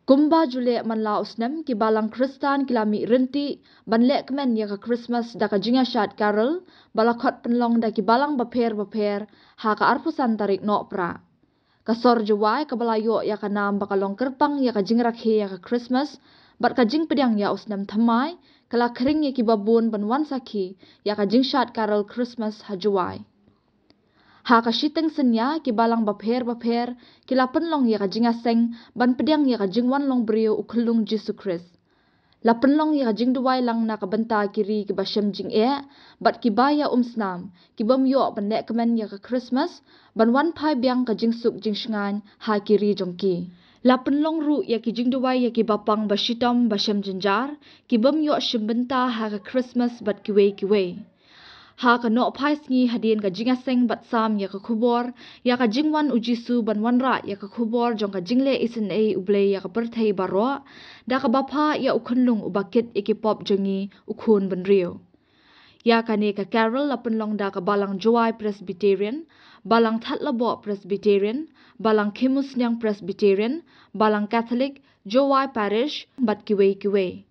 Kumba jule man la usnem ki balang Kristan kilami renti ban lek men ya ka Christmas da ka jinga shat carol balakot penlong da ki balang baper ha ka arpusan tarik no pra. Kasor jawai ka balayo ya ka nam bakalong kerpang ya ka jingrak he ya ka Christmas bat ka jing pedang ya usnem thamai kala kering ya ki babun ban wan saki ya ka jing shat carol Christmas ha jawai. Ha ka shiteng senya ki balang baper kila penlong ya ka jinga seng ban pedang ya ka jingwan long brio ukulung Jesu Christ. La penlong ya ka jing duwai lang na ka benta kiri ki bashem jing bat ki baya snam ki bam yo ban nek kemen ya ka Christmas ban wan pai biang ka jing suk jing shngan ha kiri jongki. La penlong ru ya ki jing duwai ya ki bapang bashitom bashem jinjar ki bam yo shim benta ha ka Christmas bat ki wei. Ha ka no pai sngi hadin ka jinga seng bat sam ya ka khubor ya ka jingwan ujisu ban wanra ya ka khubor jong ka jingle isen uble ya ka perthei baro da ka bapa ya ukhunlung ubakit ikipop jongi ukhun ban rio. Ya ka ne ka carol la penlong da ka balang Joai Presbyterian, balang Thatlabo Presbyterian, balang Kimus Nyang Presbyterian, balang Catholic Joai Parish bat kiwei.